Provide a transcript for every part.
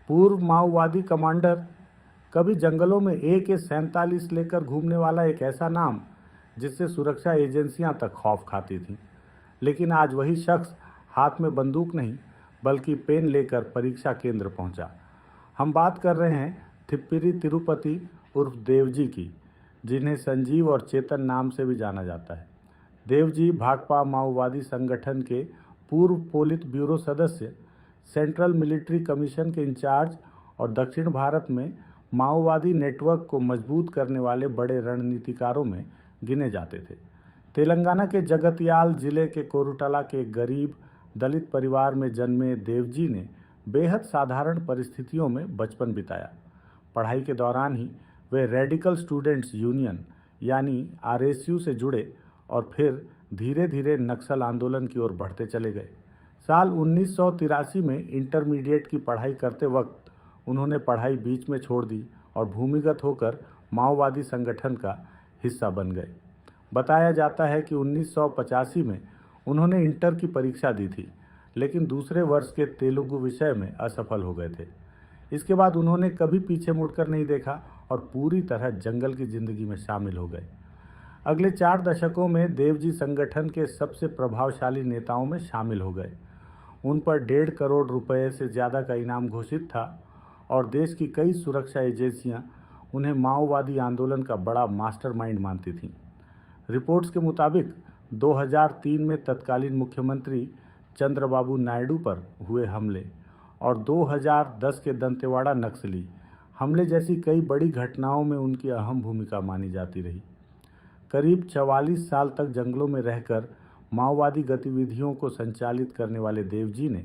पूर्व माओवादी कमांडर, कभी जंगलों में AK-47 लेकर घूमने वाला एक ऐसा नाम जिससे सुरक्षा एजेंसियां तक खौफ खाती थीं। लेकिन आज वही शख्स हाथ में बंदूक नहीं बल्कि पेन लेकर परीक्षा केंद्र पहुंचा। हम बात कर रहे हैं थिप्पिरी तिरुपति उर्फ देवजी की, जिन्हें संजीव और चेतन नाम से भी जाना जाता है। देवजी भाकपा माओवादी संगठन के पूर्व पोलित ब्यूरो सदस्य, सेंट्रल मिलिट्री कमीशन के इंचार्ज और दक्षिण भारत में माओवादी नेटवर्क को मजबूत करने वाले बड़े रणनीतिकारों में गिने जाते थे। तेलंगाना के जगतियाल जिले के कोरुटला के एक गरीब दलित परिवार में जन्मे देवजी ने बेहद साधारण परिस्थितियों में बचपन बिताया। पढ़ाई के दौरान ही वे रेडिकल स्टूडेंट्स यूनियन यानी RSU से जुड़े और फिर धीरे धीरे नक्सल आंदोलन की ओर बढ़ते चले गए। साल 1983 में इंटरमीडिएट की पढ़ाई करते वक्त उन्होंने पढ़ाई बीच में छोड़ दी और भूमिगत होकर माओवादी संगठन का हिस्सा बन गए। बताया जाता है कि 1985 में उन्होंने इंटर की परीक्षा दी थी, लेकिन दूसरे वर्ष के तेलुगु विषय में असफल हो गए थे। इसके बाद उन्होंने कभी पीछे मुड़कर नहीं देखा और पूरी तरह जंगल की जिंदगी में शामिल हो गए। अगले 4 दशकों में देवजी संगठन के सबसे प्रभावशाली नेताओं में शामिल हो गए। उन पर 1.5 करोड़ रुपए से ज़्यादा का इनाम घोषित था और देश की कई सुरक्षा एजेंसियां उन्हें माओवादी आंदोलन का बड़ा मास्टरमाइंड मानती थीं। रिपोर्ट्स के मुताबिक 2003 में तत्कालीन मुख्यमंत्री चंद्रबाबू नायडू पर हुए हमले और 2010 के दंतेवाड़ा नक्सली हमले जैसी कई बड़ी घटनाओं में उनकी अहम भूमिका मानी जाती रही। करीब 44 साल तक जंगलों में रहकर माओवादी गतिविधियों को संचालित करने वाले देवजी ने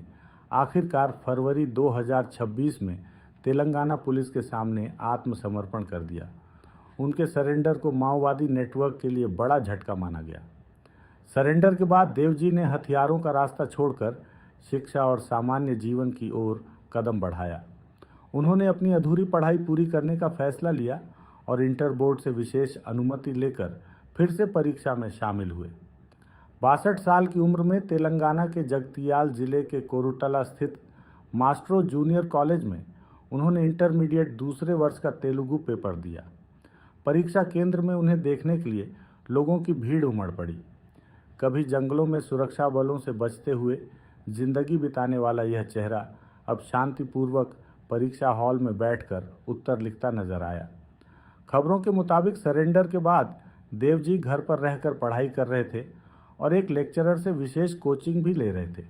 आखिरकार फरवरी 2026 में तेलंगाना पुलिस के सामने आत्मसमर्पण कर दिया। उनके सरेंडर को माओवादी नेटवर्क के लिए बड़ा झटका माना गया। सरेंडर के बाद देवजी ने हथियारों का रास्ता छोड़कर शिक्षा और सामान्य जीवन की ओर कदम बढ़ाया। उन्होंने अपनी अधूरी पढ़ाई पूरी करने का फैसला लिया और इंटर बोर्ड से विशेष अनुमति लेकर फिर से परीक्षा में शामिल हुए। 62 साल की उम्र में तेलंगाना के जगतियाल जिले के कोरुटला स्थित मास्ट्रो जूनियर कॉलेज में उन्होंने इंटरमीडिएट दूसरे वर्ष का तेलुगु पेपर दिया। परीक्षा केंद्र में उन्हें देखने के लिए लोगों की भीड़ उमड़ पड़ी। कभी जंगलों में सुरक्षा बलों से बचते हुए जिंदगी बिताने वाला यह चेहरा अब शांतिपूर्वक परीक्षा हॉल में बैठकर उत्तर लिखता नजर आया। खबरों के मुताबिक सरेंडर के बाद देवजी घर पर रहकर पढ़ाई कर रहे थे और एक लेक्चरर से विशेष कोचिंग भी ले रहे थे।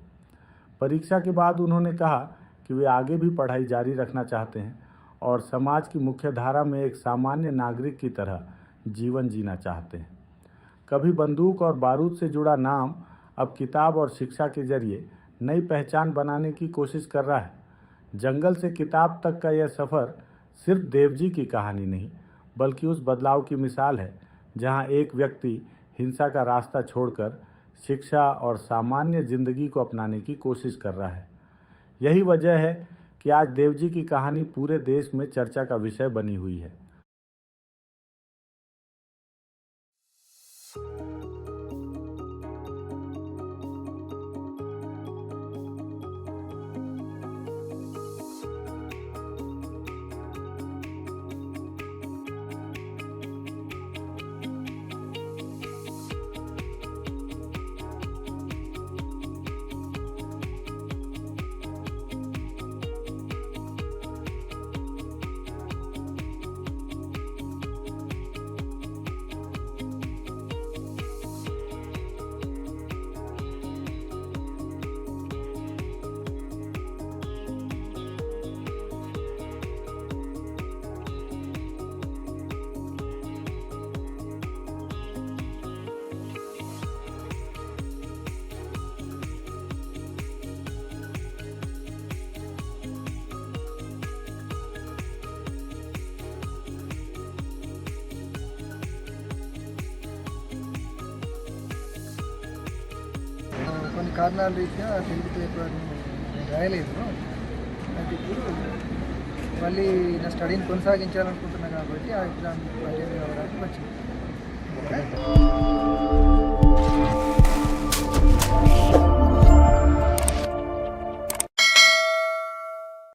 परीक्षा के बाद उन्होंने कहा कि वे आगे भी पढ़ाई जारी रखना चाहते हैं और समाज की मुख्य धारा में एक सामान्य नागरिक की तरह जीवन जीना चाहते हैं। कभी बंदूक और बारूद से जुड़ा नाम अब किताब और शिक्षा के जरिए नई पहचान बनाने की कोशिश कर रहा है। जंगल से किताब तक का यह सफ़र सिर्फ देवजी की कहानी नहीं बल्कि उस बदलाव की मिसाल है जहां एक व्यक्ति हिंसा का रास्ता छोड़कर शिक्षा और सामान्य जिंदगी को अपनाने की कोशिश कर रहा है। यही वजह है कि आज देवजी की कहानी पूरे देश में चर्चा का विषय बनी हुई है। కొన్ని కారణాల రీత్యా 10th పేపర్ నేను రాయలేదు. అయితే ఇప్పుడు మళ్ళీ నా స్టడీని కొనసాగించాలనుకుంటున్నాను కాబట్టి ఆ ఎగ్జామ్ అటెండ్ అవ్వడానికి వచ్చింది.